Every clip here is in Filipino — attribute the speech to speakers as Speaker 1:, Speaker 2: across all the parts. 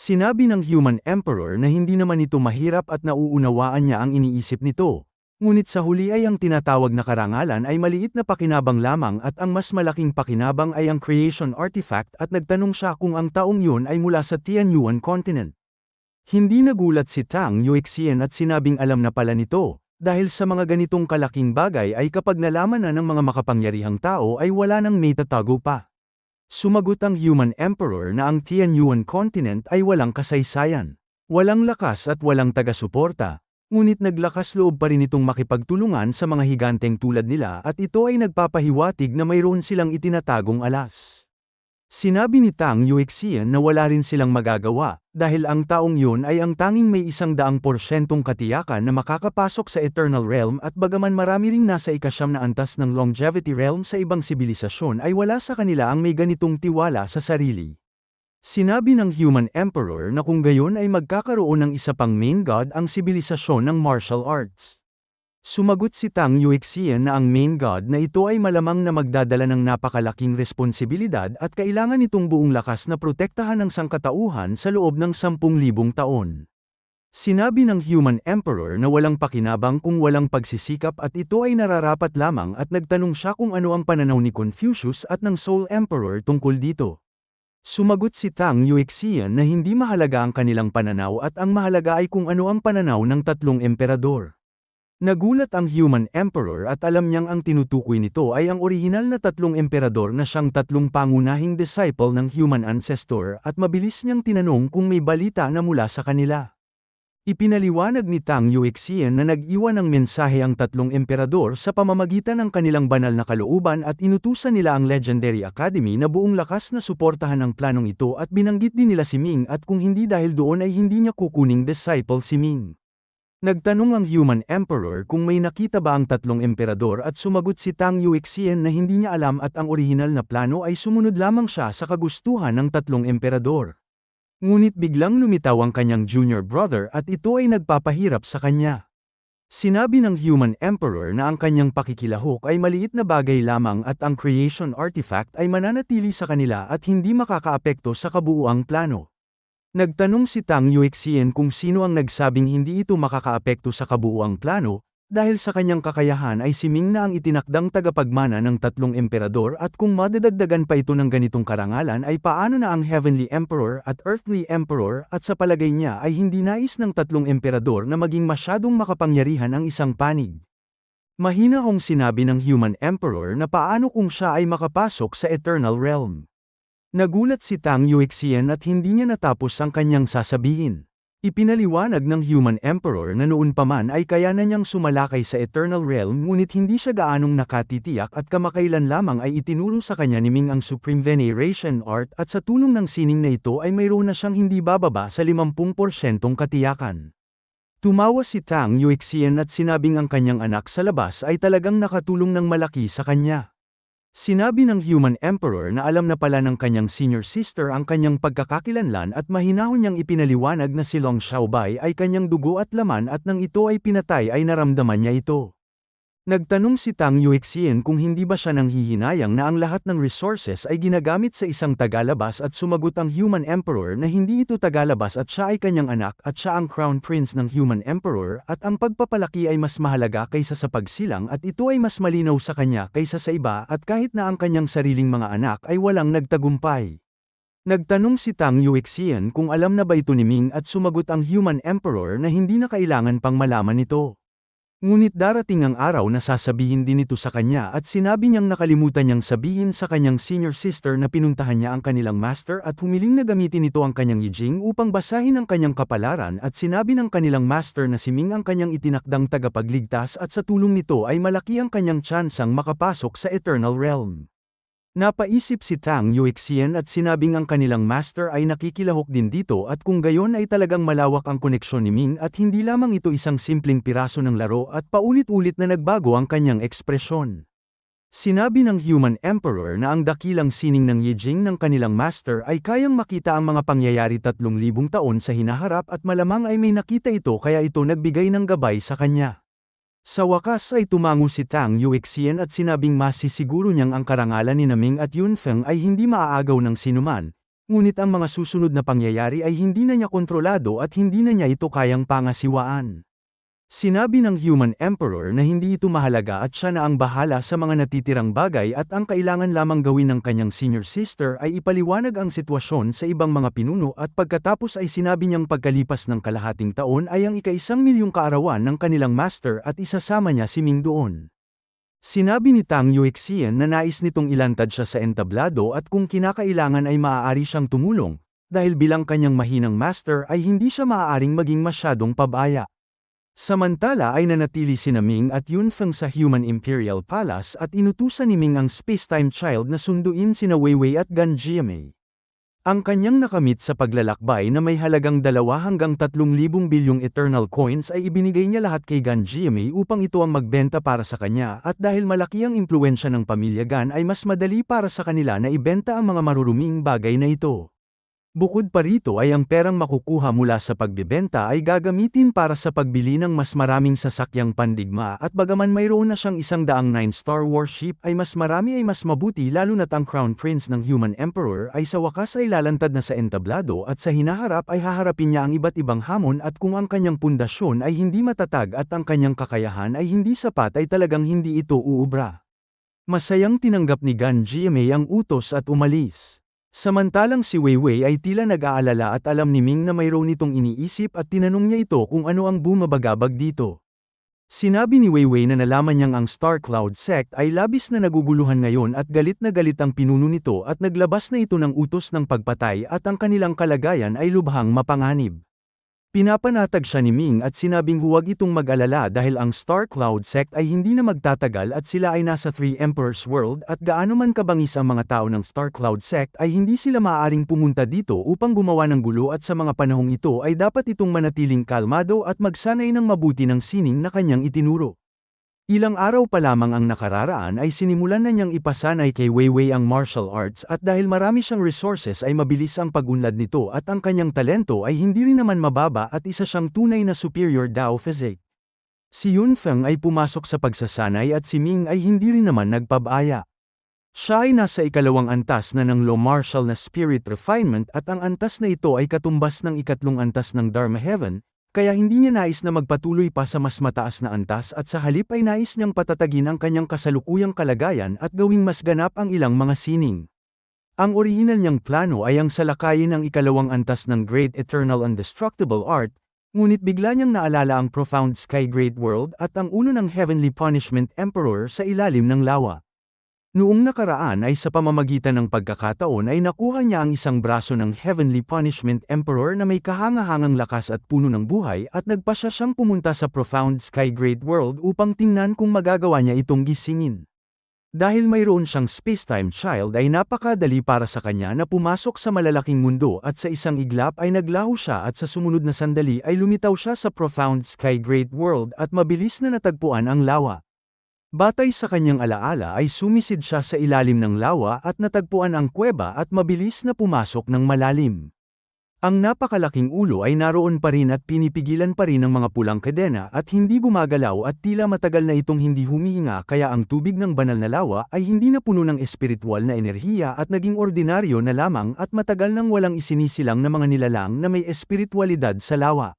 Speaker 1: Sinabi ng Human Emperor na hindi naman ito mahirap at nauunawaan niya ang iniisip nito. Ngunit sa huli ay ang tinatawag na karangalan ay maliit na pakinabang lamang at ang mas malaking pakinabang ay ang creation artifact at nagtanong siya kung ang taong yun ay mula sa Tianyuan continent. Hindi nagulat si Tang Yuexian at sinabing alam na pala nito, dahil sa mga ganitong kalaking bagay ay kapag nalaman na ng mga makapangyarihang tao ay wala nang may tatago pa. Sumagot ang Human Emperor na ang Tianyuan continent ay walang kasaysayan, walang lakas at walang taga-suporta. Ngunit naglakas loob pa rin itong makipagtulungan sa mga higanteng tulad nila at ito ay nagpapahiwatig na mayroon silang itinatagong alas. Sinabi ni Tang Yuexian na wala rin silang magagawa, dahil ang taong yun ay ang tanging may 100% katiyakan na makakapasok sa Eternal Realm at bagaman marami ring nasa ikasyam na antas ng Longevity Realm sa ibang sibilisasyon ay wala sa kanila ang may ganitong tiwala sa sarili. Sinabi ng Human Emperor na kung gayon ay magkakaroon ng isa pang main god ang sibilisasyon ng martial arts. Sumagot si Tang Yuexian na ang main god na ito ay malamang na magdadala ng napakalaking responsibilidad at kailangan itong buong lakas na protektahan ng sangkatauhan sa loob ng 10,000 taon. Sinabi ng Human Emperor na walang pakinabang kung walang pagsisikap at ito ay nararapat lamang at nagtanong siya kung ano ang pananaw ni Confucius at ng Soul Emperor tungkol dito. Sumagot si Tang Yuexian na hindi mahalaga ang kanilang pananaw at ang mahalaga ay kung ano ang pananaw ng tatlong emperador. Nagulat ang Human Emperor at alam niyang ang tinutukoy nito ay ang orihinal na tatlong emperador na siyang tatlong pangunahing disciple ng human ancestor at mabilis niyang tinanong kung may balita na mula sa kanila. Ipinaliwanag ni Tang Yuexian na nag-iwan ng mensahe ang tatlong emperador sa pamamagitan ng kanilang banal na kalooban at inutusan nila ang Legendary Academy na buong lakas na suportahan ang planong ito at binanggit din nila si Ming at kung hindi dahil doon ay hindi niya kukuning disciple si Ming. Nagtanong ang Human Emperor kung may nakita ba ang tatlong emperador at sumagot si Tang Yuexian na hindi niya alam at ang orihinal na plano ay sumunod lamang siya sa kagustuhan ng tatlong emperador. Ngunit biglang lumitaw ang kanyang junior brother at ito ay nagpapahirap sa kanya. Sinabi ng Human Emperor na ang kanyang pakikilahok ay maliit na bagay lamang at ang creation artifact ay mananatili sa kanila at hindi makakaapekto sa kabuuang plano. Nagtanong si Tang Yuexian kung sino ang nagsabing hindi ito makakaapekto sa kabuuang plano, dahil sa kanyang kakayahan ay si Ming na ang itinakdang tagapagmana ng tatlong emperador at kung madadagdagan pa ito ng ganitong karangalan ay paano na ang Heavenly Emperor at Earthly Emperor at sa palagay niya ay hindi nais ng tatlong emperador na maging masyadong makapangyarihan ang isang panig. Mahina hong sinabi ng Human Emperor na paano kung siya ay makapasok sa Eternal Realm. Nagulat si Tang Yuexian at hindi niya natapos ang kanyang sasabihin. Ipinaliwanag ng Human Emperor na noon pa man ay kaya na niyang sumalakay sa Eternal Realm ngunit hindi siya gaanong nakatitiyak at kamakailan lamang ay itinuro sa kanya ni Ming ang Supreme Veneration Art at sa tulong ng sining na ito ay mayroon na siyang hindi bababa sa 50% katiyakan. Tumawa si Tang Yuexian at sinabing ang kanyang anak sa labas ay talagang nakatulong ng malaki sa kanya. Sinabi ng Human Emperor na alam na pala ng kanyang senior sister ang kanyang pagkakakilanlan at mahinahon niyang ipinaliwanag na si Long Xiaobai ay kanyang dugo at laman at nang ito ay pinatay ay naramdaman niya ito. Nagtanong si Tang Yuexian kung hindi ba siya nanghihinayang na ang lahat ng resources ay ginagamit sa isang tagalabas at sumagot ang Human Emperor na hindi ito tagalabas at siya ay kanyang anak at siya ang Crown Prince ng Human Emperor at ang pagpapalaki ay mas mahalaga kaysa sa pagsilang at ito ay mas malinaw sa kanya kaysa sa iba at kahit na ang kanyang sariling mga anak ay walang nagtagumpay. Nagtanong si Tang Yuexian kung alam na ba ito ni Ming at sumagot ang Human Emperor na hindi na kailangan pang malaman ito. Ngunit darating ang araw na sasabihin din ito sa kanya at sinabi niyang nakalimutan niyang sabihin sa kanyang senior sister na pinuntahan niya ang kanilang master at humiling na gamitin ito ang kanyang Yijing upang basahin ang kanyang kapalaran at sinabi ng kanilang master na si Ming ang kanyang itinakdang tagapagligtas at sa tulong nito ay malaki ang kanyang tsansang makapasok sa Eternal Realm. Napaisip si Tang Yuexian at sinabing ang kanilang master ay nakikilahok din dito at kung gayon ay talagang malawak ang koneksyon ni Ming at hindi lamang ito isang simpleng piraso ng laro at paulit-ulit na nagbago ang kanyang ekspresyon. Sinabi ng Human Emperor na ang dakilang sining ng Yijing ng kanilang master ay kayang makita ang mga pangyayari 3,000 taon sa hinaharap at malamang ay may nakita ito kaya ito nagbigay ng gabay sa kanya. Sa wakas ay tumango si Tang Yuexian at sinabing masisiguro niyang ang karangalan ni Ming at Yunfeng ay hindi maaagaw ng sinuman, ngunit ang mga susunod na pangyayari ay hindi na niya kontrolado at hindi na niya ito kayang pangasiwaan. Sinabi ng Human Emperor na hindi ito mahalaga at siya na ang bahala sa mga natitirang bagay at ang kailangan lamang gawin ng kanyang senior sister ay ipaliwanag ang sitwasyon sa ibang mga pinuno at pagkatapos ay sinabi niyang pagkalipas ng kalahating taon ay ang ika-1 milyong kaarawan ng kanilang master at isasama niya si Ming doon. Sinabi ni Tang Yuexian na nais nitong ilantad siya sa entablado at kung kinakailangan ay maaari siyang tumulong, dahil bilang kanyang mahinang master ay hindi siya maaaring maging masyadong pabaya. Samantala ay nanatili sina Ming at Yunfeng sa Human Imperial Palace at inutusan ni Ming ang Spacetime Child na sunduin sina Weiwei at Gan Jiamei. Ang kanyang nakamit sa paglalakbay na may halagang 2 hanggang 3,000 bilyong Eternal Coins ay ibinigay niya lahat kay Gan Jiamei upang ito ang magbenta para sa kanya at dahil malaki ang impluwensya ng pamilya Gan ay mas madali para sa kanila na ibenta ang mga maruruming bagay na ito. Bukod pa rito ay ang perang makukuha mula sa pagbebenta ay gagamitin para sa pagbili ng mas maraming sasakyang pandigma at bagaman mayroon na siyang 109-star warship ay mas marami ay mas mabuti lalo na't ang Crown Prince ng Human Emperor ay sa wakas ay lalantad na sa entablado at sa hinaharap ay haharapin niya ang iba't ibang hamon at kung ang kanyang pundasyon ay hindi matatag at ang kanyang kakayahan ay hindi sapat ay talagang hindi ito uubra. Masayang tinanggap ni Gan Jiamei ang utos at umalis. Samantalang si Weiwei ay tila nag-aalala at alam ni Ming na mayroon itong iniisip at tinanong niya ito kung ano ang bumabagabag dito. Sinabi ni Weiwei na nalaman niyang ang Star Cloud Sect ay labis na naguguluhan ngayon at galit na galit ang pinuno nito at naglabas na ito ng utos ng pagpatay at ang kanilang kalagayan ay lubhang mapanganib. Pinapanatag siya ni Ming at sinabing huwag itong mag-alala dahil ang Star Cloud Sect ay hindi na magtatagal at sila ay nasa Three Emperors World at gaano man kabangis ang mga tao ng Star Cloud Sect ay hindi sila maaaring pumunta dito upang gumawa ng gulo at sa mga panahong ito ay dapat itong manatiling kalmado at magsanay ng mabuti ng sining na kanyang itinuro. Ilang araw pa lamang ang nakararaan ay sinimulan na niyang ipasanay kay Weiwei ang martial arts at dahil marami siyang resources ay mabilis ang pag-unlad nito at ang kanyang talento ay hindi rin naman mababa at isa siyang tunay na superior Dao physique. Si Yunfeng ay pumasok sa pagsasanay at si Ming ay hindi rin naman nagpabaya. Siya ay nasa 2nd antas na ng low martial na spirit refinement at ang antas na ito ay katumbas ng 3rd antas ng Dharma Heaven, kaya hindi niya nais na magpatuloy pa sa mas mataas na antas at sa halip ay nais niyang patatagin ang kanyang kasalukuyang kalagayan at gawing mas ganap ang ilang mga sining. Ang orihinal niyang plano ay ang salakayin ang 2nd antas ng Great Eternal Indestructible Art, ngunit bigla niyang naalala ang Profound Sky Great World at ang ulo ng Heavenly Punishment Emperor sa ilalim ng lawa. Noong nakaraan ay sa pamamagitan ng pagkakataon ay nakuha niya ang isang braso ng Heavenly Punishment Emperor na may kahangahangang lakas at puno ng buhay at nagpasya siyang pumunta sa Profound Sky Great World upang tingnan kung magagawa niya itong gisingin. Dahil mayroon siyang Spacetime Child ay napakadali para sa kanya na pumasok sa malalaking mundo at sa isang iglap ay naglaho siya at sa sumunod na sandali ay lumitaw siya sa Profound Sky Great World at mabilis na natagpuan ang lawa. Batay sa kanyang alaala ay sumisid siya sa ilalim ng lawa at natagpuan ang kuweba at mabilis na pumasok ng malalim. Ang napakalaking ulo ay naroon pa rin at pinipigilan pa rin ng mga pulang kadena at hindi gumagalaw at tila matagal na itong hindi humihinga kaya ang tubig ng banal na lawa ay hindi na puno ng espiritual na enerhiya at naging ordinaryo na lamang at matagal nang walang isinisilang na mga nilalang na may espiritualidad sa lawa.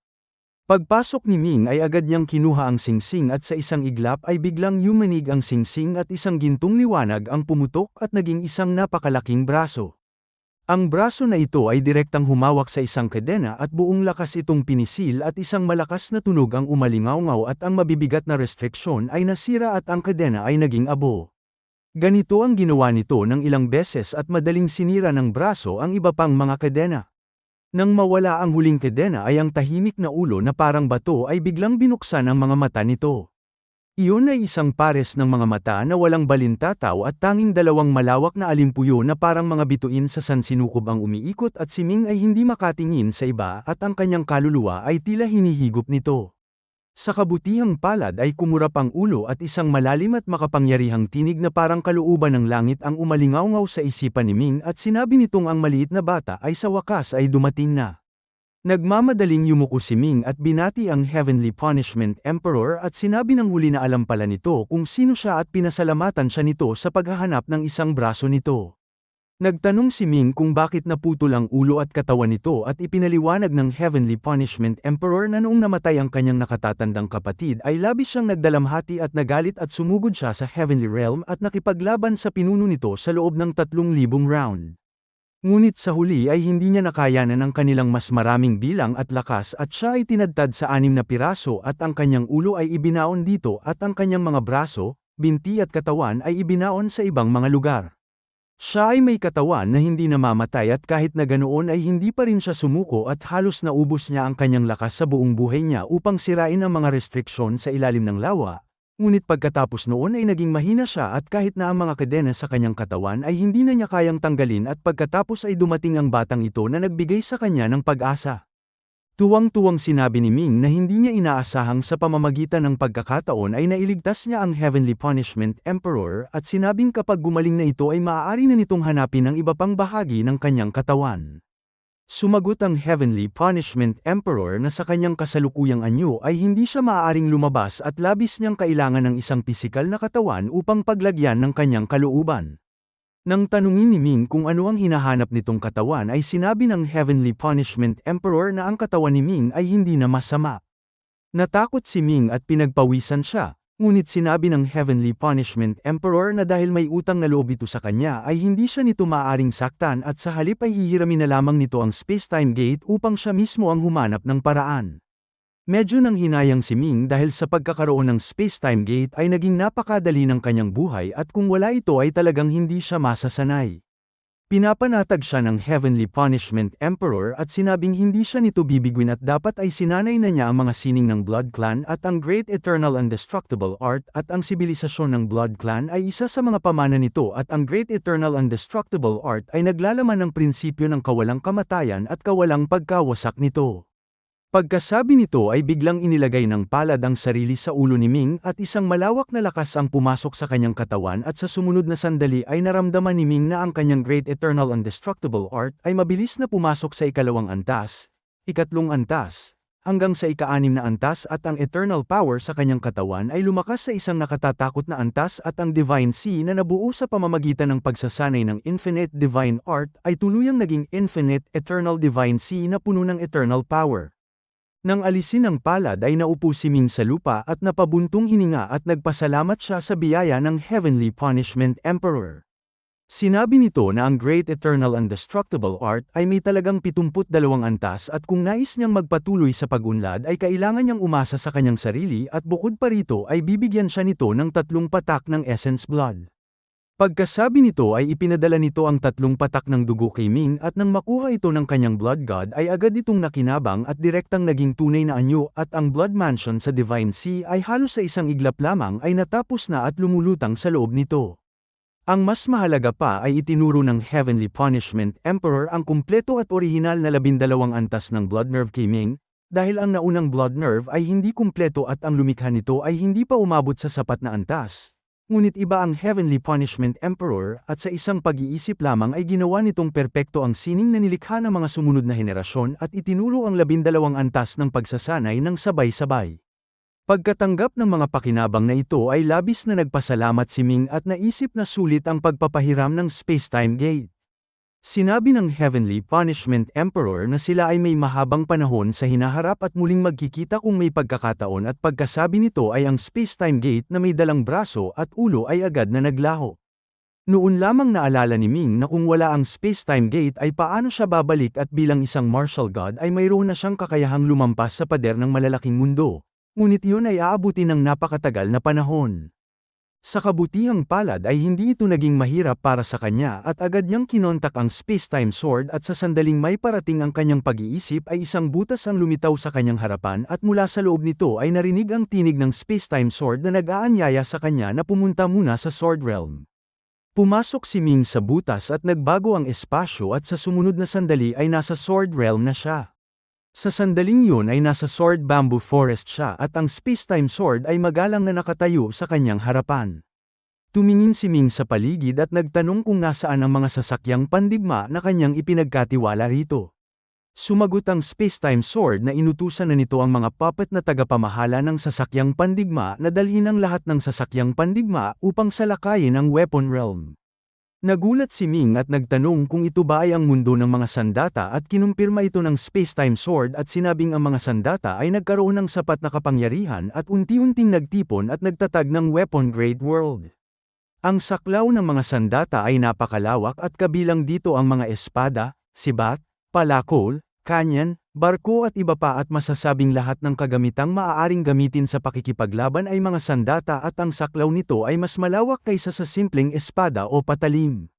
Speaker 1: Pagpasok ni Ming ay agad niyang kinuha ang singsing at sa isang iglap ay biglang yumanig ang singsing at isang gintong liwanag ang pumutok at naging isang napakalaking braso. Ang braso na ito ay direktang humawak sa isang kadena at buong lakas itong pinisil at isang malakas na tunog ang umalingawngaw at ang mabibigat na restriksyon ay nasira at ang kadena ay naging abo. Ganito ang ginawa nito ng ilang beses at madaling sinira ng braso ang iba pang mga kadena. Nang mawala ang huling kadena ay ang tahimik na ulo na parang bato ay biglang binuksan ang mga mata nito. Iyon ay isang pares ng mga mata na walang balintataw at tanging 2 malawak na alimpuyo na parang mga bituin sa sansinukob ang umiikot at si Ming ay hindi makatingin sa iba at ang kanyang kaluluwa ay tila hinihigop nito. Sa kabutihang palad ay kumurap ang ulo at isang malalim at makapangyarihang tinig na parang kalooban ng langit ang umalingawngaw sa isipan ni Ming at sinabi nitong ang maliit na bata ay sa wakas ay dumating na. Nagmamadaling yumuko si Ming at binati ang Heavenly Punishment Emperor at sinabi ng huli na alam pala nito kung sino siya at pinasalamatan siya nito sa paghahanap ng isang braso nito. Nagtanong si Ming kung bakit naputol ang ulo at katawan nito at ipinaliwanag ng Heavenly Punishment Emperor na noong namatay ang kanyang nakatatandang kapatid ay labis siyang nagdalamhati at nagalit at sumugod siya sa Heavenly Realm at nakipaglaban sa pinuno nito sa loob ng 3,000 round. Ngunit sa huli ay hindi niya nakayanan ang kanilang mas maraming bilang at lakas at siya ay tinadtad sa 6 na piraso at ang kanyang ulo ay ibinaon dito at ang kanyang mga braso, binti at katawan ay ibinaon sa ibang mga lugar. Siya ay may katawan na hindi namamatay at kahit na ganoon ay hindi pa rin siya sumuko at halos naubos niya ang kanyang lakas sa buong buhay niya upang sirain ang mga restriksyon sa ilalim ng lawa. Ngunit pagkatapos noon ay naging mahina siya at kahit na ang mga kadena sa kanyang katawan ay hindi na niya kayang tanggalin at pagkatapos ay dumating ang batang ito na nagbigay sa kanya ng pag-asa. Tuwang-tuwang sinabi ni Ming na hindi niya inaasahang sa pamamagitan ng pagkakataon ay nailigtas niya ang Heavenly Punishment Emperor at sinabing kapag gumaling na ito ay maaari na nitong hanapin ang iba pang bahagi ng kanyang katawan. Sumagot ang Heavenly Punishment Emperor na sa kanyang kasalukuyang anyo ay hindi siya maaaring lumabas at labis niyang kailangan ng isang pisikal na katawan upang paglagyan ng kanyang kalooban. Nang tanungin ni Ming kung ano ang hinahanap nitong katawan ay sinabi ng Heavenly Punishment Emperor na ang katawan ni Ming ay hindi na masama. Natakot si Ming at pinagpawisan siya, ngunit sinabi ng Heavenly Punishment Emperor na dahil may utang na loob ito sa kanya ay hindi siya nito maaaring saktan at sa halip ay hihiramin na lamang nito ang Space-Time Gate upang siya mismo ang humanap ng paraan. Medyo nang hinayang si Ming dahil sa pagkakaroon ng Space-Time Gate ay naging napakadali ng kanyang buhay at kung wala ito ay talagang hindi siya masasanay. Pinapanatag siya ng Heavenly Punishment Emperor at sinabing hindi siya nito bibiguin at dapat ay sinanay na niya ang mga sining ng Blood Clan at ang Great Eternal Indestructible Art at ang sibilisasyon ng Blood Clan ay isa sa mga pamana nito at ang Great Eternal Indestructible Art ay naglalaman ng prinsipyo ng kawalang kamatayan at kawalang pagkawasak nito. Pagkasabi nito ay biglang inilagay ng palad ang sarili sa ulo ni Ming at isang malawak na lakas ang pumasok sa kanyang katawan at sa sumunod na sandali ay naramdaman ni Ming na ang kanyang Great Eternal Indestructible Art ay mabilis na pumasok sa ikalawang antas, ikatlong antas, hanggang sa ika-6 na antas at ang Eternal Power sa kanyang katawan ay lumakas sa isang nakatatakot na antas at ang Divine Sea na nabuo sa pamamagitan ng pagsasanay ng Infinite Divine Art ay tuluyang naging Infinite Eternal Divine Sea na puno ng Eternal Power. Nang alisin ang palad ay naupo si Ming sa lupa at napabuntong hininga at nagpasalamat siya sa biyaya ng Heavenly Punishment Emperor. Sinabi nito na ang Great Eternal Indestructible Art ay may talagang 72 antas at kung nais niyang magpatuloy sa pag-unlad ay kailangan niyang umasa sa kanyang sarili at bukod pa rito ay bibigyan siya nito ng 3 patak ng Essence Blood. Pagkasabi nito ay ipinadala nito ang 3 patak ng dugo kay Ming at nang makuha ito ng kanyang Blood God ay agad itong nakinabang at direktang naging tunay na anyo at ang Blood Mansion sa Divine Sea ay halos sa isang iglap lamang ay natapos na at lumulutang sa loob nito. Ang mas mahalaga pa ay itinuro ng Heavenly Punishment Emperor ang kumpleto at orihinal na 12 antas ng Blood Nerve kay Ming, dahil ang naunang Blood Nerve ay hindi kumpleto at ang lumikha nito ay hindi pa umabot sa sapat na antas. Ngunit iba ang Heavenly Punishment Emperor at sa isang pag-iisip lamang ay ginawa nitong perpekto ang sining na nilikha ng mga sumunod na henerasyon at itinuro ang 12 antas ng pagsasanay ng sabay-sabay. Pagkatanggap ng mga pakinabang na ito ay labis na nagpasalamat si Ming at naisip na sulit ang pagpapahiram ng Space-Time Gate. Sinabi ng Heavenly Punishment Emperor na sila ay may mahabang panahon sa hinaharap at muling magkikita kung may pagkakataon at pagkasabi nito ay ang Space-Time Gate na may dalang braso at ulo ay agad na naglaho. Noon lamang naalala ni Ming na kung wala ang Space-Time Gate ay paano siya babalik at bilang isang martial god ay mayroon na siyang kakayahang lumampas sa pader ng malalaking mundo. Ngunit iyon ay aabutin ng napakatagal na panahon. Sa kabutihang palad ay hindi ito naging mahirap para sa kanya at agad niyang kinontak ang Space-Time Sword at sa sandaling may parating ang kanyang pag-iisip ay isang butas ang lumitaw sa kanyang harapan at mula sa loob nito ay narinig ang tinig ng Space-Time Sword na nag-aanyaya sa kanya na pumunta muna sa Sword Realm. Pumasok si Ming sa butas at nagbago ang espasyo at sa sumunod na sandali ay nasa Sword Realm na siya. Sa sandaling yun ay nasa Sword Bamboo Forest siya at ang Space-Time Sword ay magalang na nakatayo sa kanyang harapan. Tumingin si Ming sa paligid at nagtanong kung nasaan ang mga sasakyang pandigma na kanyang ipinagkatiwala rito. Sumagot ang Space-Time Sword na inutusan na nito ang mga puppet na tagapamahala ng sasakyang pandigma na dalhin ang lahat ng sasakyang pandigma upang salakayin ang Weapon Realm. Nagulat si Ming at nagtanong kung ito ba ay ang mundo ng mga sandata at kinumpirma ito ng space-time sword at sinabing ang mga sandata ay nagkaroon ng sapat na kapangyarihan at unti-unting nagtipon at nagtatag ng weapon-grade world. Ang saklaw ng mga sandata ay napakalawak at kabilang dito ang mga espada, sibat, palakol, kanyan, barko at iba pa at masasabing lahat ng kagamitang maaaring gamitin sa pakikipaglaban ay mga sandata at ang saklaw nito ay mas malawak kaysa sa simpleng espada o patalim.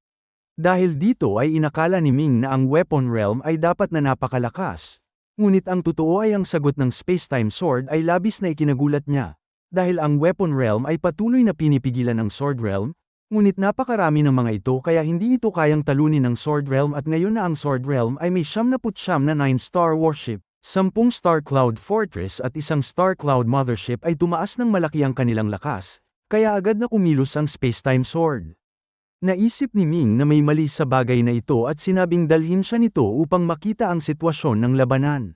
Speaker 1: Dahil dito ay inakala ni Ming na ang weapon realm ay dapat na napakalakas. Ngunit ang totoo ay ang sagot ng space-time sword ay labis na ikinagulat niya. Dahil ang weapon realm ay patuloy na pinipigilan ng sword realm, ngunit napakarami ng mga ito kaya hindi ito kayang talunin ng sword realm at ngayon na ang sword realm ay may 79 na 9-star warship, 10 Star Cloud Fortress at isang Star Cloud Mothership ay tumaas ng malaki ang kanilang lakas, kaya agad na kumilos ang space-time sword. Naisip ni Ming na may mali sa bagay na ito at sinabing dalhin siya nito upang makita ang sitwasyon ng labanan.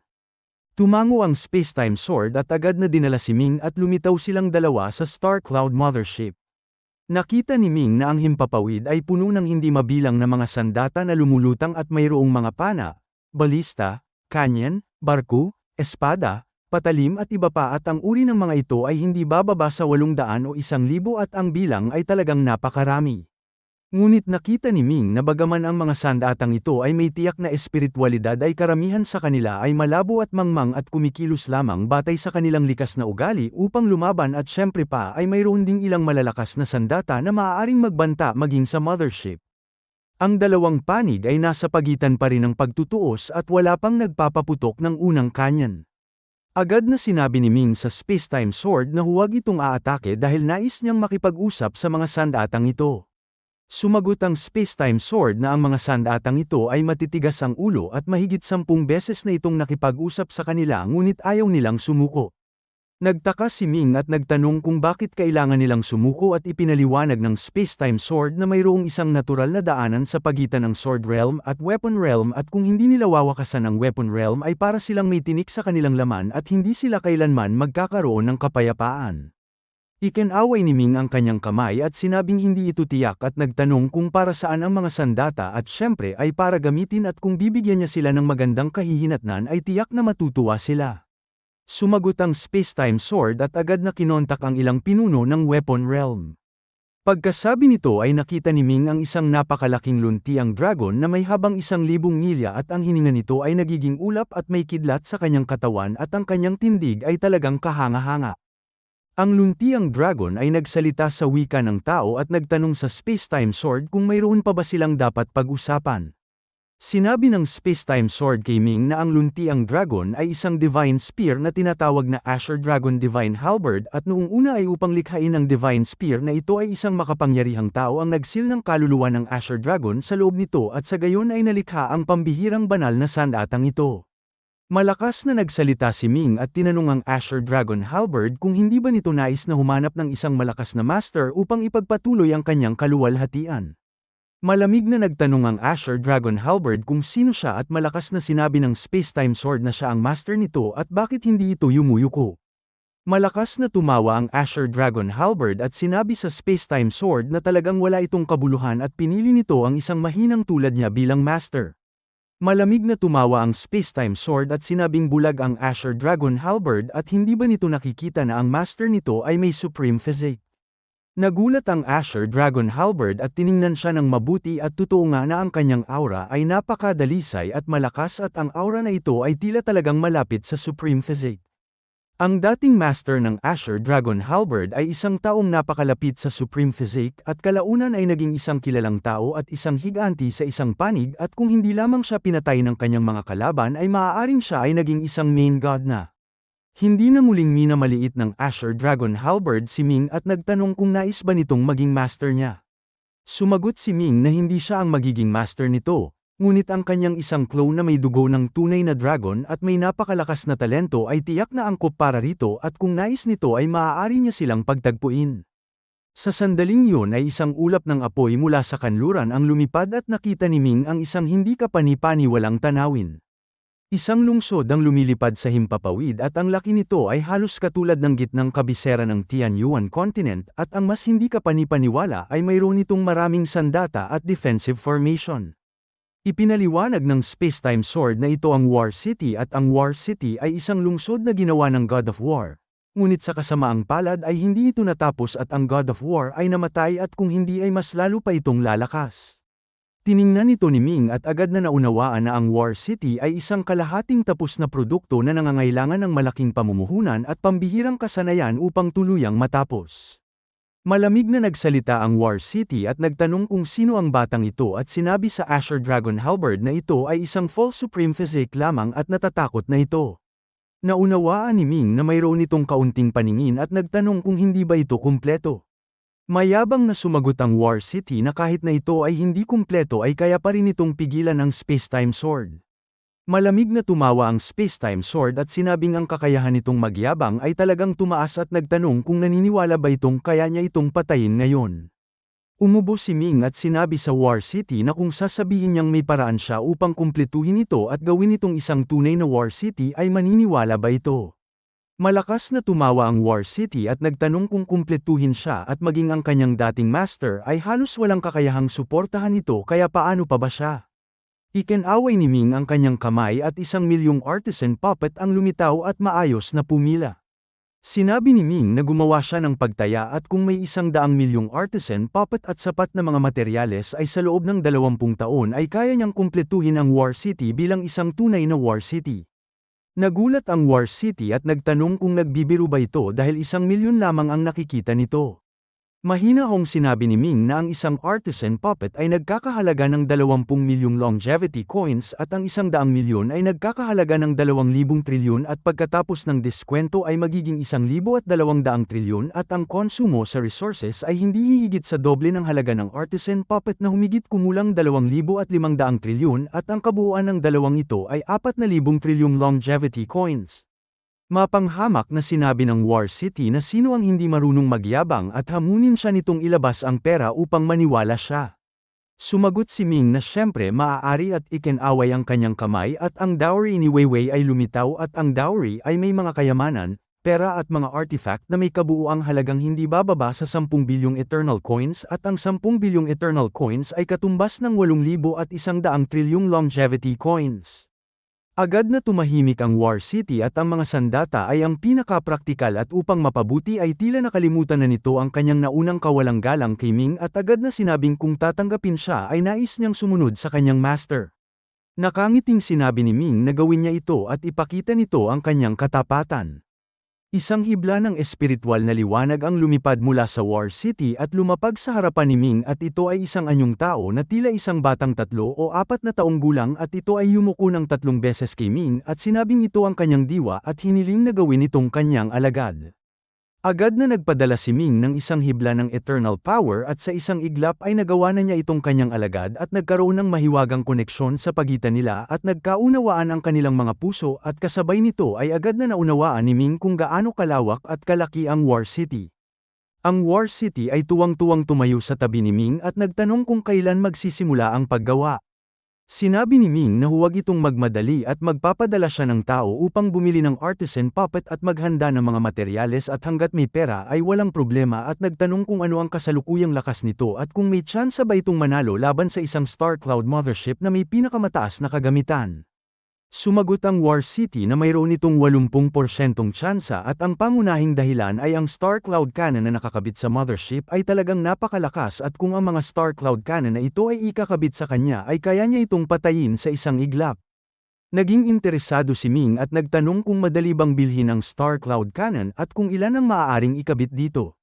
Speaker 1: Tumango ang space-time sword at agad na dinala si Ming at lumitaw silang dalawa sa Star Cloud Mothership. Nakita ni Ming na ang himpapawid ay puno ng hindi mabilang na mga sandata na lumulutang at mayroong mga pana, balista, kanyan, barko, espada, patalim at iba pa at ang uri ng mga ito ay hindi bababa sa 800 o 1,000 at ang bilang ay talagang napakarami. Ngunit nakita ni Ming na bagaman ang mga sandatang ito ay may tiyak na espiritualidad ay karamihan sa kanila ay malabo at mangmang at kumikilos lamang batay sa kanilang likas na ugali upang lumaban at syempre pa ay mayroon ding ilang malalakas na sandata na maaaring magbanta maging sa mothership. Ang dalawang panig ay nasa pagitan pa rin ng pagtutuos at wala pang nagpapaputok ng unang kanyan. Agad na sinabi ni Ming sa space-time sword na huwag itong aatake dahil nais niyang makipag-usap sa mga sandatang ito. Sumagot ang space-time sword na ang mga sandatang ito ay matitigas ang ulo at mahigit 10 beses na itong nakipag-usap sa kanila ngunit ayaw nilang sumuko. Nagtaka si Ming at nagtanong kung bakit kailangan nilang sumuko at ipinaliwanag ng space-time sword na mayroong isang natural na daanan sa pagitan ng sword realm at weapon realm at kung hindi nila wawakasan ang weapon realm ay para silang may tinik sa kanilang laman at hindi sila kailanman magkakaroon ng kapayapaan. Ikinaway ni Ming ang kanyang kamay at sinabing hindi ito tiyak at nagtanong kung para saan ang mga sandata at syempre ay para gamitin at kung bibigyan niya sila ng magandang kahihinatnan ay tiyak na matutuwa sila. Sumagot ang space-time sword at agad na kinontak ang ilang pinuno ng weapon realm. Pagkasabi nito ay nakita ni Ming ang isang napakalaking luntiang dragon na may habang 1,000 milya at ang hininga nito ay nagiging ulap at may kidlat sa kanyang katawan at ang kanyang tindig ay talagang kahanga-hanga. Ang luntiang dragon ay nagsalita sa wika ng tao at nagtanong sa space-time sword kung mayroon pa ba silang dapat pag-usapan. Sinabi ng space-time sword kay Ming na ang luntiang dragon ay isang divine spear na tinatawag na Asher Dragon Divine Halberd at noong una ay upang likhain ang divine spear na ito ay isang makapangyarihang tao ang nagsil ng kaluluwa ng Asher Dragon sa loob nito at sa gayon ay nalikha ang pambihirang banal na sandatang ito. Malakas na nagsalita si Ming at tinanong ang Asher Dragon Halberd kung hindi ba nito nais na humanap ng isang malakas na master upang ipagpatuloy ang kanyang kaluwalhatian. Malamig na nagtanong ang Asher Dragon Halberd kung sino siya at malakas na sinabi ng space-time sword na siya ang master nito at bakit hindi ito yumuyuko. Malakas na tumawa ang Asher Dragon Halberd at sinabi sa space-time sword na talagang wala itong kabuluhan at pinili nito ang isang mahinang tulad niya bilang master. Malamig na tumawa ang space-time sword at sinabing bulag ang Asher Dragon Halberd at hindi ba nito nakikita na ang master nito ay may supreme physique. Nagulat ang Asher Dragon Halberd at tiningnan siya ng mabuti at totoo nga na ang kanyang aura ay napakadalisay at malakas at ang aura na ito ay tila talagang malapit sa supreme physique. Ang dating master ng Asher Dragon Halberd ay isang taong napakalapit sa supreme physique at kalaunan ay naging isang kilalang tao at isang higanti sa isang panig at kung hindi lamang siya pinatay ng kanyang mga kalaban ay maaaring siya ay naging isang main god na. Hindi na muling minamaliit ng Asher Dragon Halberd si Ming at nagtanong kung nais ba nitong maging master niya. Sumagot si Ming na hindi siya ang magiging master nito. Ngunit ang kanyang isang clone na may dugo ng tunay na dragon at may napakalakas na talento ay tiyak na angkop para rito at kung nais nito ay maaari niya silang pagtagpuin. Sa sandaling yun ay isang ulap ng apoy mula sa kanluran ang lumipad at nakita ni Ming ang isang hindi kapani-paniwalang tanawin. Isang lungsod ang lumilipad sa himpapawid at ang laki nito ay halos katulad ng gitnang kabisera ng Tianyuan Continent at ang mas hindi kapanipaniwala ay mayroon itong maraming sandata at defensive formation. Ipinaliwanag ng Spacetime Sword na ito ang War City at ang War City ay isang lungsod na ginawa ng God of War. Ngunit sa kasamaang palad ay hindi ito natapos at ang God of War ay namatay at kung hindi ay mas lalo pa itong lalakas. Tiningnan nito ni Ming at agad na naunawaan na ang War City ay isang kalahating tapos na produkto na nangangailangan ng malaking pamumuhunan at pambihirang kasanayan upang tuluyang matapos. Malamig na nagsalita ang War City at nagtanong kung sino ang batang ito at sinabi sa Asher Dragon Halberd na ito ay isang false supreme physique lamang at natatakot na ito. Naunawaan ni Ming na mayroon itong kaunting paningin at nagtanong kung hindi ba ito kumpleto. Mayabang na sumagot ang War City na kahit na ito ay hindi kumpleto ay kaya pa rin itong pigilan ng Spacetime Sword. Malamig na tumawa ang Spacetime Sword at sinabing ang kakayahan nitong magyabang ay talagang tumaas at nagtanong kung naniniwala ba itong kaya niya itong patayin ngayon. Umubo si Ming at sinabi sa War City na kung sasabihin niyang may paraan siya upang kumpletuhin ito at gawin itong isang tunay na War City ay maniniwala ba ito. Malakas na tumawa ang War City at nagtanong kung kumpletuhin siya at maging ang kanyang dating master ay halos walang kakayahang suportahan ito kaya paano pa ba siya. Ikinaway ni Ming ang kanyang kamay at 1,000,000 artisan puppet ang lumitaw at maayos na pumila. Sinabi ni Ming na gumawa siya ng pagtaya at kung may 100,000,000 artisan puppet at sapat na mga materyales ay sa loob ng 20 taon ay kaya niyang kumpletuhin ang War City bilang isang tunay na War City. Nagulat ang War City at nagtanong kung nagbibiro ba ito dahil 1,000,000 lamang ang nakikita nito. Mahinahong sinabi ni Ming na ang isang artisan puppet ay nagkakahalaga ng 20,000,000 longevity coins at ang 100,000,000 ay nagkakahalaga ng 2,000 trilyon at pagkatapos ng diskwento ay magiging 1,200 trilyon at ang konsumo sa resources ay hindi hihigit sa doble ng halaga ng artisan puppet na humigit kumulang 2,500 trilyon at ang kabuuan ng dalawang ito ay 4,000 trilyong longevity coins. Mapanghamak na sinabi ng War City na sino ang hindi marunong magyabang at hamunin siya nitong ilabas ang pera upang maniwala siya. Sumagot si Ming na siyempre maaari at ikinaway ang kanyang kamay at ang dowry ni Weiwei ay lumitaw at ang dowry ay may mga kayamanan, pera at mga artifact na may kabuuang halagang hindi bababa sa 10 bilyong eternal coins at ang 10 bilyong eternal coins ay katumbas ng 8,100 trilyong longevity coins. Agad na tumahimik ang War City at ang mga sandata ay ang pinakapraktikal at upang mapabuti ay tila nakalimutan na nito ang kanyang naunang kawalang galang kay Ming at agad na sinabing kung tatanggapin siya ay nais niyang sumunod sa kanyang master. Nakangiting sinabi ni Ming na gawin niya ito at ipakita nito ang kanyang katapatan. Isang hibla ng espiritual na liwanag ang lumipad mula sa War City at lumapag sa harapan ni Ming at ito ay isang anyong tao na tila isang batang 3 o 4 na taong gulang at ito ay yumuko ng 3 beses kay Ming at sinabing ito ang kanyang diwa at hiniling na gawin itong kanyang alagad. Agad na nagpadala si Ming ng isang hibla ng eternal power at sa isang iglap ay nagawa na niya itong kanyang alagad at nagkaroon ng mahiwagang koneksyon sa pagitan nila at nagkaunawaan ang kanilang mga puso at kasabay nito ay agad na naunawaan ni Ming kung gaano kalawak at kalaki ang War City. Ang War City ay tuwang-tuwang tumayo sa tabi ni Ming at nagtanong kung kailan magsisimula ang paggawa. Sinabi ni Ming na huwag itong magmadali at magpapadala siya ng tao upang bumili ng artisan puppet at maghanda ng mga materyales at hanggat may pera ay walang problema at nagtanong kung ano ang kasalukuyang lakas nito at kung may tsansa ba itong manalo laban sa isang Star Cloud mothership na may pinakamataas na kagamitan. Sumagot ang War City na mayroon itong 80% tsansa at ang pangunahing dahilan ay ang Star Cloud Cannon na nakakabit sa mothership ay talagang napakalakas at kung ang mga Star Cloud Cannon na ito ay ikakabit sa kanya ay kaya niya itong patayin sa isang iglap. Naging interesado si Ming at nagtanong kung madali bang bilhin ang Star Cloud Cannon at kung ilan ang maaaring ikabit dito.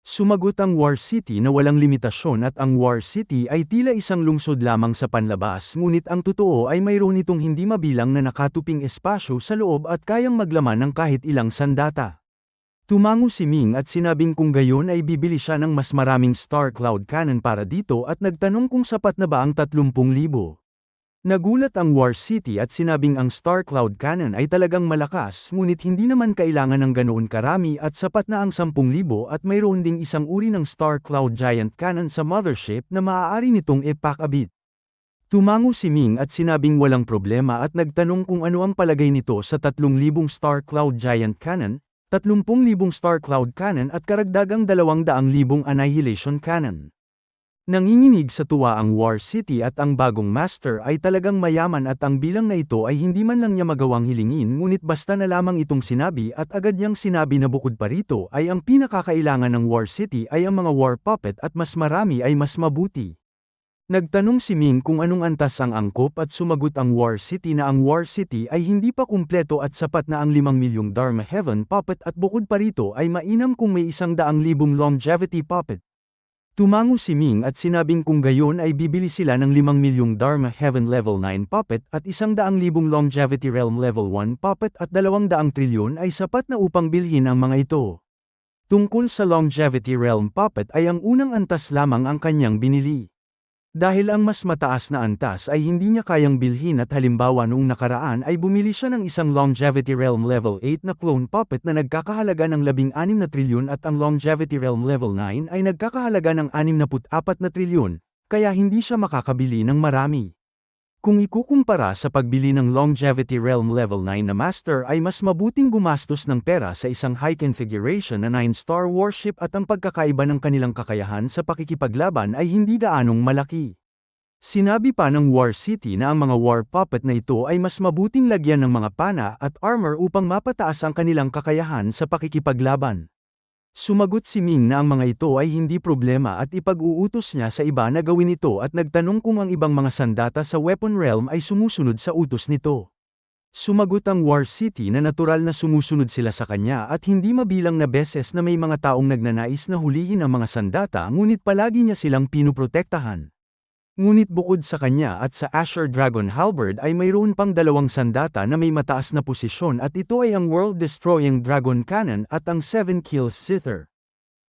Speaker 1: Sumagot ang War City na walang limitasyon at ang War City ay tila isang lungsod lamang sa panlabas ngunit ang totoo ay mayroon itong hindi mabilang na nakatuping espasyo sa loob at kayang maglaman ng kahit ilang sandata. Tumango si Ming at sinabing kung gayon ay bibili siya ng mas maraming Star Cloud Cannon para dito at nagtanong kung sapat na ba ang 30,000. Nagulat ang War City at sinabing ang Star Cloud Cannon ay talagang malakas ngunit hindi naman kailangan ng ganoon karami at sapat na ang 10,000 at mayroon ding isang uri ng Star Cloud Giant Cannon sa mothership na maaari nitong ipakabit. Tumango si Ming at sinabing walang problema at nagtanong kung ano ang palagay nito sa 3,000 Star Cloud Giant Cannon, 30,000 Star Cloud Cannon at karagdagang 200,000 Annihilation Cannon. Nanginginig sa tuwa ang War City at ang bagong Master ay talagang mayaman at ang bilang na ito ay hindi man lang niya magawang hilingin ngunit basta na lamang itong sinabi at agad niyang sinabi na bukod pa rito ay ang pinakakailangan ng War City ay ang mga War Puppet at mas marami ay mas mabuti. Nagtanong si Ming kung anong antas ang angkop at sumagot ang War City na ang War City ay hindi pa kumpleto at sapat na ang 5,000,000 Dharma Heaven Puppet at bukod pa rito ay mainam kung may 100,000 Longevity Puppet. Tumango si Ming at sinabing kung gayon ay bibili sila ng 5,000,000 Dharma Heaven Level 9 Puppet at 100,000 Longevity Realm Level 1 Puppet at 200 trilyon ay sapat na upang bilhin ang mga ito. Tungkol sa Longevity Realm Puppet ay ang unang antas lamang ang kanyang binili. Dahil ang mas mataas na antas ay hindi niya kayang bilhin at halimbawa noong nakaraan ay bumili siya ng isang Longevity Realm Level 8 na clone puppet na nagkakahalaga ng 16 na trilyon at ang Longevity Realm Level 9 ay nagkakahalaga ng 64 na trilyon, kaya hindi siya makakabili ng marami. Kung ikukumpara sa pagbili ng Longevity Realm Level 9 na Master ay mas mabuting gumastos ng pera sa isang high configuration na 9-star warship at ang pagkakaiba ng kanilang kakayahan sa pakikipaglaban ay hindi gaanong malaki. Sinabi pa ng War City na ang mga War Puppet na ito ay mas mabuting lagyan ng mga pana at armor upang mapataas ang kanilang kakayahan sa pakikipaglaban. Sumagot si Ming na ang mga ito ay hindi problema at ipag-uutos niya sa iba na gawin ito at nagtanong kung ang ibang mga sandata sa Weapon Realm ay sumusunod sa utos nito. Sumagot ang War City na natural na sumusunod sila sa kanya at hindi mabilang na beses na may mga taong nagnanais na hulihin ang mga sandata ngunit palagi niya silang pinuprotektahan. Ngunit bukod sa kanya at sa Asher Dragon Halberd ay mayroon pang 2 sandata na may mataas na posisyon at ito ay ang World-Destroying Dragon Cannon at ang 7 Kills Zither.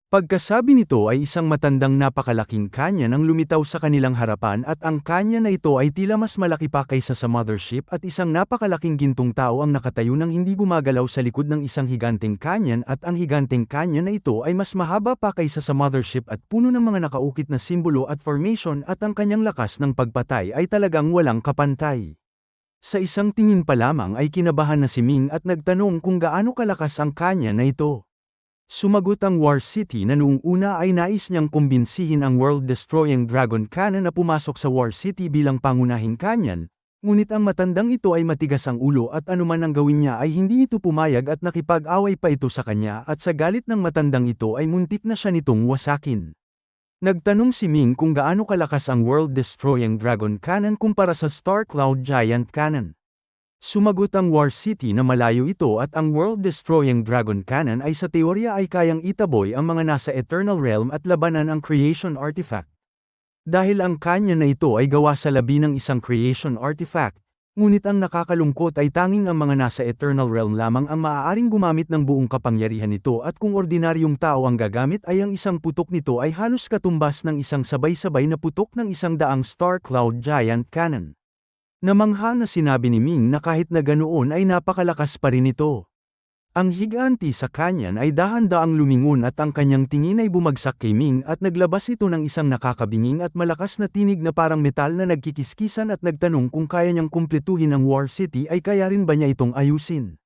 Speaker 1: Pagkasabi nito ay isang matandang napakalaking canyon ang lumitaw sa kanilang harapan at ang canyon na ito ay tila mas malaki pa kaysa sa mothership at isang napakalaking gintong tao ang nakatayo ng hindi gumagalaw sa likod ng isang higanteng canyon at ang higanteng canyon na ito ay mas mahaba pa kaysa sa mothership at puno ng mga nakaukit na simbolo at formation at ang kanyang lakas ng pagpatay ay talagang walang kapantay. Sa isang tingin pa lamang ay kinabahan na si Ming at nagtanong kung gaano kalakas ang canyon na ito. Sumagot ang War City na noong una ay nais niyang kumbinsihin ang World-Destroying Dragon Cannon na pumasok sa War City bilang pangunahing canyon, ngunit ang matandang ito ay matigas ang ulo at anuman ang gawin niya ay hindi ito pumayag at nakipag-away pa ito sa kanya at sa galit ng matandang ito ay muntik na siya nitong wasakin. Nagtanong si Ming kung gaano kalakas ang World-Destroying Dragon Cannon kumpara sa Star Cloud Giant Cannon. Sumagot ang War City na malayo ito at ang World-Destroying Dragon Cannon ay sa teorya ay kayang itaboy ang mga nasa Eternal Realm at labanan ang Creation Artifact. Dahil ang canyon na ito ay gawa sa labi ng isang Creation Artifact, ngunit ang nakakalungkot ay tanging ang mga nasa Eternal Realm lamang ang maaaring gumamit ng buong kapangyarihan nito at kung ordinaryong tao ang gagamit ay ang isang putok nito ay halos katumbas ng isang sabay-sabay na putok ng 100 Star Cloud Giant Cannon. Namangha na sinabi ni Ming na kahit na ganoon ay napakalakas pa rin ito. Ang higanti sa canyon ay dahan-daang lumingon at ang kanyang tingin ay bumagsak kay Ming at naglabas ito ng isang nakakabinging at malakas na tinig na parang metal na nagkikiskisan at nagtanong kung kaya niyang kumpletuhin ang War City ay kaya rin ba niya itong ayusin.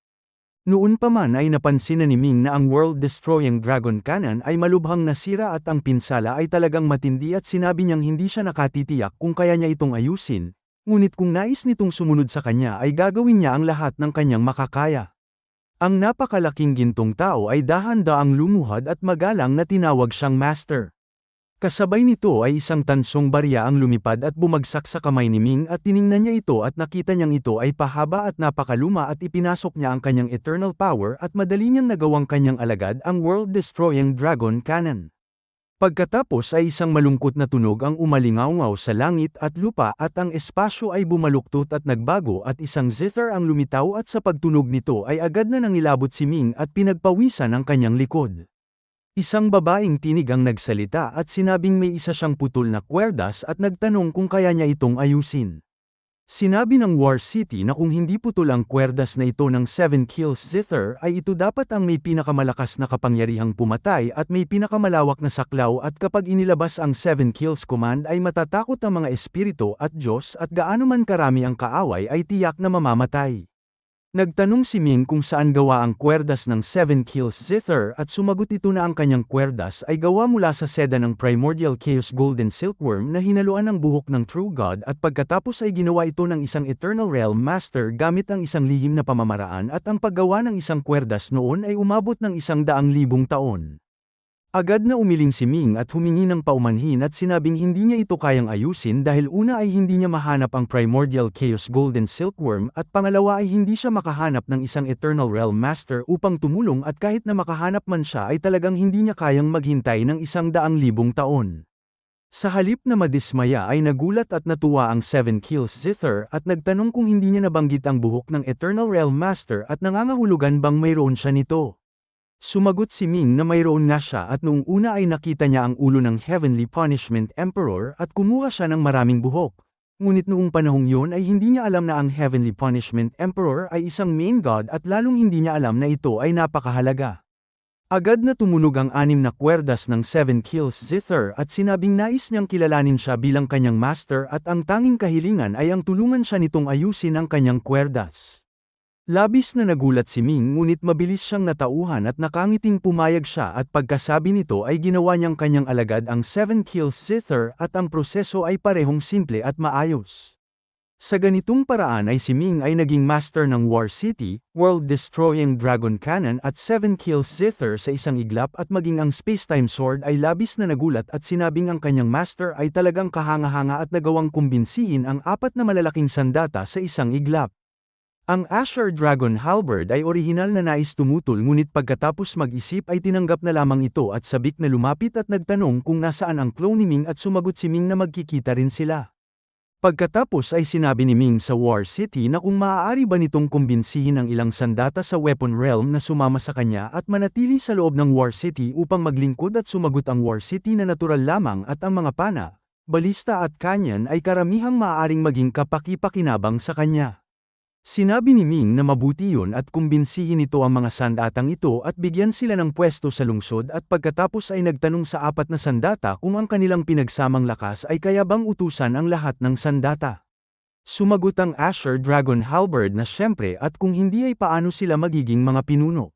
Speaker 1: Noon pa man ay napansin na ni Ming na ang World-Destroying Dragon Cannon ay malubhang nasira at ang pinsala ay talagang matindi at sinabi niyang hindi siya nakatitiyak kung kaya niya itong ayusin. Ngunit kung nais nitong sumunod sa kanya ay gagawin niya ang lahat ng kanyang makakaya. Ang napakalaking gintong tao ay dahan-daang lumuhad at magalang na tinawag siyang Master. Kasabay nito ay isang tansong barya ang lumipad at bumagsak sa kamay ni Ming at tiningnan niya ito at nakita niyang ito ay pahaba at napakaluma at ipinasok niya ang kanyang eternal power at madali niyang nagawang kanyang alagad ang World-Destroying Dragon Cannon. Pagkatapos ay isang malungkot na tunog ang umalingaw-ngaw sa langit at lupa at ang espasyo ay bumaluktot at nagbago at isang zither ang lumitaw at sa pagtunog nito ay agad na nangilabot si Ming at pinagpawisan ang kanyang likod. Isang babaeng tinig ang nagsalita at sinabing may isa siyang putol na kwerdas at nagtanong kung kaya niya itong ayusin. Sinabi ng War City na kung hindi putol ang kwerdas na ito ng 7 kills zither ay ito dapat ang may pinakamalakas na kapangyarihang pumatay at may pinakamalawak na saklaw at kapag inilabas ang 7 kills command ay matatakot ang mga espiritu at Diyos at gaano man karami ang kaaway ay tiyak na mamamatay. Nagtanong si Ming kung saan gawa ang kwerdas ng 7 kills zither at sumagot ito na ang kanyang kwerdas ay gawa mula sa seda ng primordial chaos golden silkworm na hinaluan ng buhok ng true god at pagkatapos ay ginawa ito ng isang eternal realm master gamit ang isang lihim na pamamaraan at ang paggawa ng isang kwerdas noon ay umabot ng 100,000 taon. Agad na umiling si Ming at humingi ng paumanhin at sinabing hindi niya ito kayang ayusin dahil una ay hindi niya mahanap ang primordial chaos golden silkworm at pangalawa ay hindi siya makahanap ng isang eternal realm master upang tumulong at kahit na makahanap man siya ay talagang hindi niya kayang maghintay ng 100,000 taon. Sa halip na madismaya ay nagulat at natuwa ang 7 kills zither at nagtanong kung hindi niya nabanggit ang buhok ng eternal realm master at nangangahulugan bang mayroon siya nito. Sumagot si Ming na mayroon nga siya at noong una ay nakita niya ang ulo ng Heavenly Punishment Emperor at kumuha siya ng maraming buhok. Ngunit noong panahong yun ay hindi niya alam na ang Heavenly Punishment Emperor ay isang main god at lalong hindi niya alam na ito ay napakahalaga. Agad na tumunog ang 6 na kwerdas ng 7 kills zither at sinabing nais niyang kilalanin siya bilang kanyang master at ang tanging kahilingan ay ang tulungan siya nitong ayusin ang kanyang kwerdas. Labis na nagulat si Ming ngunit mabilis siyang natauhan at nakangiting pumayag siya at pagkasabi nito ay ginawa niyang kanyang alagad ang 7 kills zither at ang proseso ay parehong simple at maayos. Sa ganitong paraan ay si Ming ay naging master ng War City, world-destroying dragon cannon at 7 kills zither sa isang iglap at maging ang spacetime sword ay labis na nagulat at sinabing ang kanyang master ay talagang kahanga-hanga at nagawang kumbinsihin ang 4 na malalaking sandata sa isang iglap. Ang Asher Dragon Halberd ay orihinal na nais tumutol ngunit pagkatapos mag-isip ay tinanggap na lamang ito at sabik na lumapit at nagtanong kung nasaan ang clone ni Ming at sumagot si Ming na magkikita rin sila. Pagkatapos ay sinabi ni Ming sa War City na kung maaari ba nitong kumbinsihin ang ilang sandata sa weapon realm na sumama sa kanya at manatili sa loob ng War City upang maglingkod at sumagot ang War City na natural lamang at ang mga pana, balista at kanyan ay karamihang maaaring maging kapaki-pakinabang sa kanya. Sinabi ni Ming na mabuti yun at kumbinsihin nito ang mga sandatang ito at bigyan sila ng pwesto sa lungsod at pagkatapos ay nagtanong sa 4 na sandata kung ang kanilang pinagsamang lakas ay kaya bang utusan ang lahat ng sandata. Sumagot ang Asher Dragon Halberd na syempre at kung hindi ay paano sila magiging mga pinuno.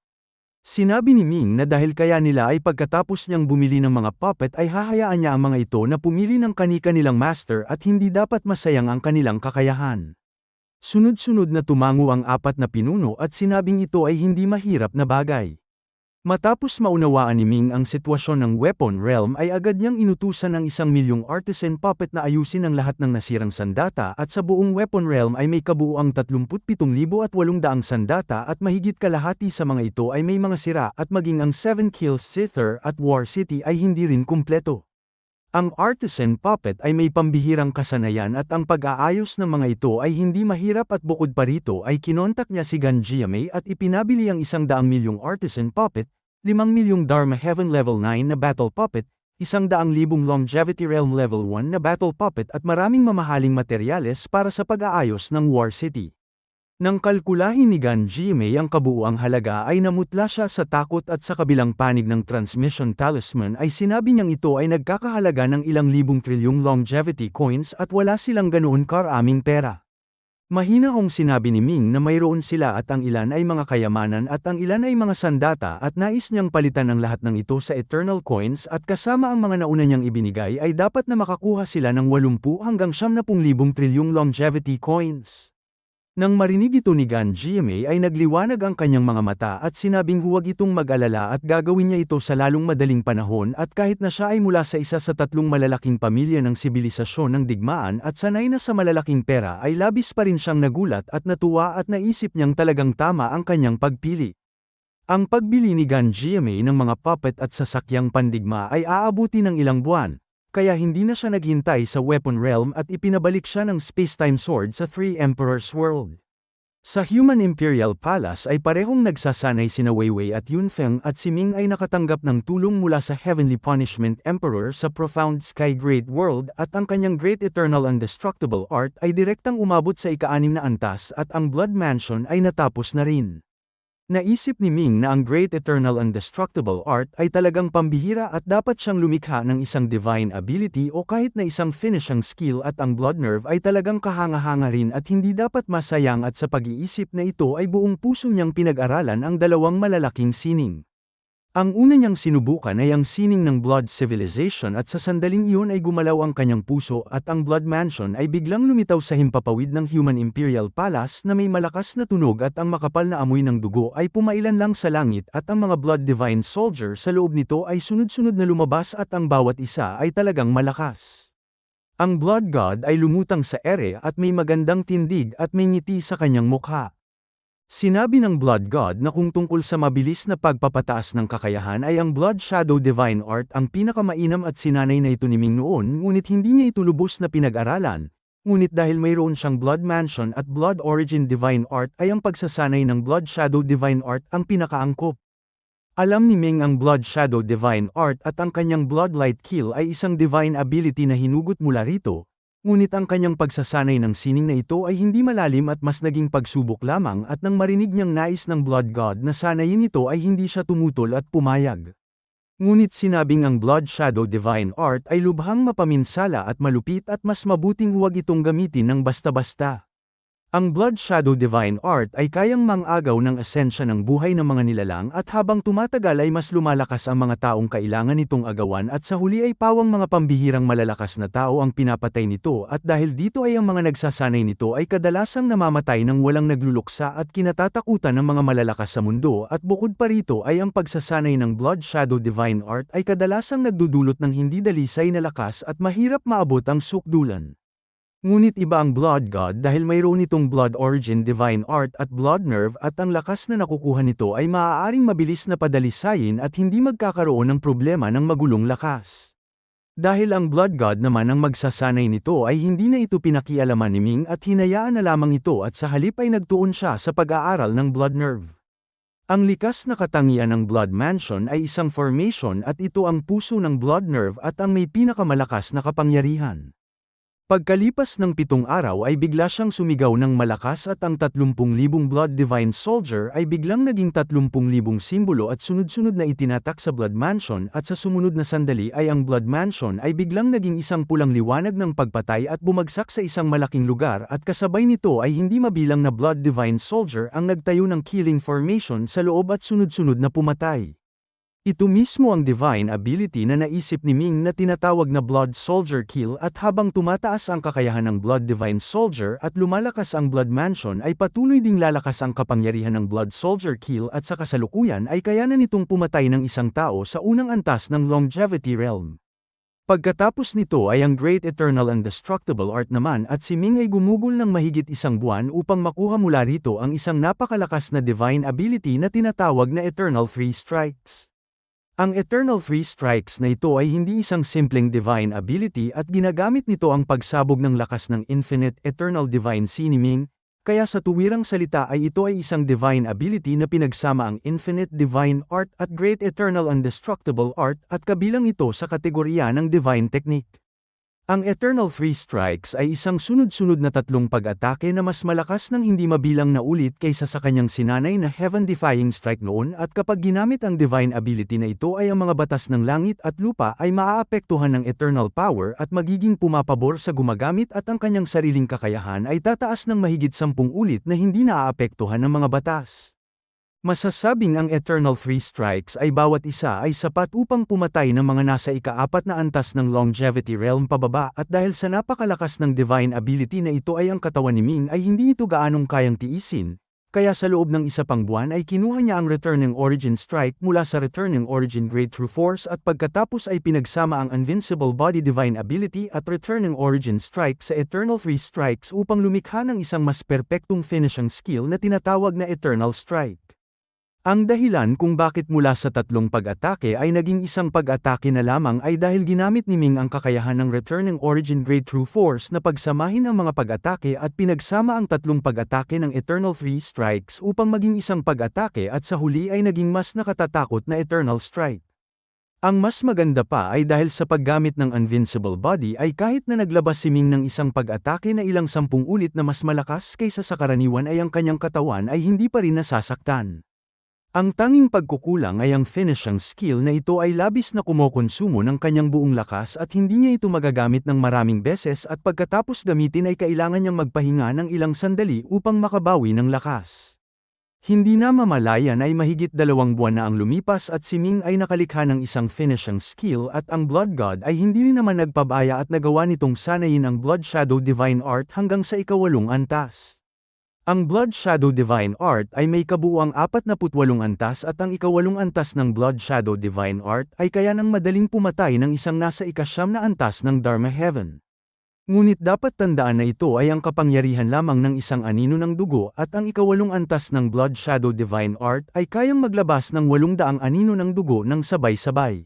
Speaker 1: Sinabi ni Ming na dahil kaya nila ay pagkatapos niyang bumili ng mga puppet ay hahayaan niya ang mga ito na pumili ng kani-kanilang master at hindi dapat masayang ang kanilang kakayahan. Sunod-sunod na tumango ang 4 na pinuno at sinabing ito ay hindi mahirap na bagay. Matapos maunawaan ni Ming ang sitwasyon ng weapon realm ay agad niyang inutusan ng 1,000,000 artisan puppet na ayusin ang lahat ng nasirang sandata at sa buong weapon realm ay may kabuuang 37,800 sandata at mahigit kalahati sa mga ito ay may mga sira at maging ang 7 kills zither at War City ay hindi rin kumpleto. Ang artisan puppet ay may pambihirang kasanayan at ang pag-aayos ng mga ito ay hindi mahirap at bukod pa rito ay kinontak niya si Gan Jiamei at ipinabili ang 100,000,000 artisan puppet, 5,000,000 Dharma Heaven Level 9 na battle puppet, 100,000 Longevity Realm Level 1 na battle puppet at maraming mamahaling materyales para sa pag-aayos ng War City. Nang kalkulahin ni Gan Jiamei ang kabuuang halaga ay namutla siya sa takot at sa kabilang panig ng transmission talisman ay sinabi niyang ito ay nagkakahalaga ng ilang libong trilyong longevity coins at wala silang ganoon karaming pera. Mahinahong sinabi ni Ming na mayroon sila at ang ilan ay mga kayamanan at ang ilan ay mga sandata at nais niyang palitan ang lahat ng ito sa eternal coins at kasama ang mga nauna niyang ibinigay ay dapat na makakuha sila ng 80 hanggang 70,000 trilyong longevity coins. Nang marinig ito ni Gan Jiamei ay nagliwanag ang kanyang mga mata at sinabing huwag itong mag-alala at gagawin niya ito sa lalong madaling panahon at kahit na siya ay mula sa isa sa 3 malalaking pamilya ng sibilisasyon ng digmaan at sanay na sa malalaking pera ay labis pa rin siyang nagulat at natuwa at naisip niyang talagang tama ang kanyang pagpili. Ang pagbili ni Gan Jiamei ng mga puppet at sasakyang pandigma ay aabuti ng ilang buwan. Kaya hindi na siya naghintay sa weapon realm at ipinabalik siya ng spacetime sword sa Three Emperors World. Sa Human Imperial Palace ay parehong nagsasanay sina Weiwei at Yunfeng at si Ming ay nakatanggap ng tulong mula sa Heavenly Punishment Emperor sa Profound Sky Great World at ang kanyang Great Eternal Indestructible Art ay direktang umabot sa ika-6 na antas at ang Blood Mansion ay natapos na rin. Naisip ni Ming na ang Great Eternal Indestructible Art ay talagang pambihira at dapat siyang lumikha ng isang divine ability o kahit na isang finishing skill at ang Blood Nerve ay talagang kahanga-hanga rin at hindi dapat masayang at sa pag-iisip na ito ay buong puso niyang pinag-aralan ang dalawang malalaking sining. Ang una niyang sinubukan ay ang sining ng Blood Civilization at sa sandaling iyon ay gumalaw ang kanyang puso at ang Blood Mansion ay biglang lumitaw sa himpapawid ng Human Imperial Palace na may malakas na tunog at ang makapal na amoy ng dugo ay pumailan lang sa langit at ang mga Blood Divine Soldier sa loob nito ay sunod-sunod na lumabas at ang bawat isa ay talagang malakas. Ang Blood God ay lumutang sa ere at may magandang tindig at may ngiti sa kanyang mukha. Sinabi ng Blood God na kung tungkol sa mabilis na pagpapataas ng kakayahan ay ang Blood Shadow Divine Art ang pinakamainam at sinanay na ito ni Ming noon ngunit hindi niya ito lubos na pinag-aralan, ngunit dahil mayroon siyang Blood Mansion at Blood Origin Divine Art ay ang pagsasanay ng Blood Shadow Divine Art ang pinakaangkop. Alam ni Ming ang Blood Shadow Divine Art at ang kanyang Blood Light Kill ay isang divine ability na hinugot mula rito. Ngunit ang kanyang pagsasanay ng sining na ito ay hindi malalim at mas naging pagsubok lamang at nang marinig niyang nais ng Blood God na sanayin ito ay hindi siya tumutol at pumayag. Ngunit sinabing ang Blood Shadow Divine Art ay lubhang mapaminsala at malupit at mas mabuting huwag itong gamitin ng basta-basta. Ang Blood Shadow Divine Art ay kayang mang-agaw ng esensya ng buhay ng mga nilalang at habang tumatagal ay mas lumalakas ang mga taong kailangan nitong agawan at sa huli ay pawang mga pambihirang malalakas na tao ang pinapatay nito at dahil dito ay ang mga nagsasanay nito ay kadalasang namamatay ng walang nagluluksa at kinatatakutan ng mga malalakas sa mundo at bukod pa rito ay ang pagsasanay ng Blood Shadow Divine Art ay kadalasang nagdudulot ng hindi dalisay na lakas at mahirap maabot ang sukdulan. Ngunit iba ang Blood God dahil mayroon itong Blood Origin Divine Art at Blood Nerve at ang lakas na nakukuha nito ay maaaring mabilis na padalisayin at hindi magkakaroon ng problema ng magulong lakas. Dahil ang Blood God naman ang magsasanay nito ay hindi na ito pinakialaman ni Ming at hinayaan na lamang ito at sa halip ay nagtuon siya sa pag-aaral ng Blood Nerve. Ang likas na katangian ng Blood Mansion ay isang formation at ito ang puso ng Blood Nerve at ang may pinakamalakas na kapangyarihan. Pagkalipas ng 7 araw ay bigla siyang sumigaw ng malakas at ang 30,000 Blood Divine Soldier ay biglang naging 30,000 simbolo at sunod-sunod na itinatak sa Blood Mansion at sa sumunod na sandali ay ang Blood Mansion ay biglang naging isang pulang liwanag ng pagpatay at bumagsak sa isang malaking lugar at kasabay nito ay hindi mabilang na Blood Divine Soldier ang nagtayo ng killing formation sa loob at sunod-sunod na pumatay. Ito mismo ang divine ability na naisip ni Ming na tinatawag na Blood Soldier Kill at habang tumataas ang kakayahan ng Blood Divine Soldier at lumalakas ang Blood Mansion ay patuloy ding lalakas ang kapangyarihan ng Blood Soldier Kill at sa kasalukuyan ay kayanan nitong pumatay ng isang tao sa unang antas ng Longevity Realm. Pagkatapos nito ay ang Great Eternal Indestructible Art naman at si Ming ay gumugol ng mahigit 1 buwan upang makuha mula rito ang isang napakalakas na divine ability na tinatawag na Eternal Three Strikes. Ang Eternal Three Strikes na ito ay hindi isang simpleng divine ability at ginagamit nito ang pagsabog ng lakas ng Infinite Eternal Divine Siniming, kaya sa tuwirang salita ay ito ay isang divine ability na pinagsama ang Infinite Divine Art at Great Eternal Indestructible Art at kabilang ito sa kategorya ng Divine Technique. Ang Eternal Three Strikes ay isang sunod-sunod na 3 pag-atake na mas malakas ng hindi mabilang na ulit kaysa sa kanyang sinanay na Heaven-defying strike noon at kapag ginamit ang divine ability na ito ay ang mga batas ng langit at lupa ay maaapektuhan ng eternal power at magiging pumapabor sa gumagamit at ang kanyang sariling kakayahan ay tataas ng mahigit 10 ulit na hindi naaapektuhan ng mga batas. Masasabing ang Eternal Three Strikes ay bawat isa ay sapat upang pumatay ng mga nasa ika-4 na antas ng Longevity Realm pababa at dahil sa napakalakas ng divine ability na ito ay ang katawan ni Ming ay hindi ito gaanong kayang tiisin, kaya sa loob ng 1 pang buwan ay kinuha niya ang Returning Origin Strike mula sa Returning Origin Great True Force at pagkatapos ay pinagsama ang Invincible Body Divine Ability at Returning Origin Strike sa Eternal Three Strikes upang lumikha ng isang mas perpektong finishing skill na tinatawag na Eternal Strike. Ang dahilan kung bakit mula sa tatlong pag-atake ay naging isang pag-atake na lamang ay dahil ginamit ni Ming ang kakayahan ng Returning Origin Grade True Force na pagsamahin ang mga pag-atake at pinagsama ang tatlong pag-atake ng Eternal Three Strikes upang maging isang pag-atake at sa huli ay naging mas nakatatakot na Eternal Strike. Ang mas maganda pa ay dahil sa paggamit ng Invincible Body ay kahit na naglabas si Ming ng isang pag-atake na ilang 10 ulit na mas malakas kaysa sa karaniwan ay ang kanyang katawan ay hindi pa rin nasasaktan. Ang tanging pagkukulang ay ang finishing skill na ito ay labis na kumokonsumo ng kanyang buong lakas at hindi niya ito magagamit ng maraming beses at pagkatapos gamitin ay kailangan niyang magpahinga ng ilang sandali upang makabawi ng lakas. Hindi na mamalayan ay mahigit 2 buwan na ang lumipas at si Ming ay nakalikha ng isang finishing skill at ang Blood God ay hindi rin naman nagpabaya at nagawa nitong sanayin ang Blood Shadow Divine Art hanggang sa ika-8 antas. Ang Blood Shadow Divine Art ay may kabuuang 48 antas at ang ika-8 antas ng Blood Shadow Divine Art ay kaya nang madaling pumatay ng isang nasa ika-9 na antas ng Dharma Heaven. Ngunit dapat tandaan na ito ay ang kapangyarihan lamang ng isang anino ng dugo at ang ika-8 antas ng Blood Shadow Divine Art ay kayang maglabas ng 800 anino ng dugo ng sabay-sabay.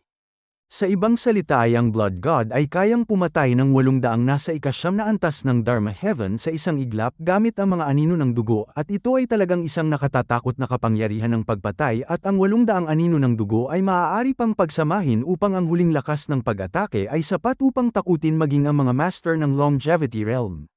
Speaker 1: Sa ibang salita ay ang Blood God ay kayang pumatay ng 800 nasa ika-9 na antas ng Dharma Heaven sa isang iglap gamit ang mga anino ng dugo at ito ay talagang isang nakatatakot na kapangyarihan ng pagpatay at ang 800 anino ng dugo ay maaari pang pagsamahin upang ang huling lakas ng pag-atake ay sapat upang takutin maging ang mga master ng Longevity Realm.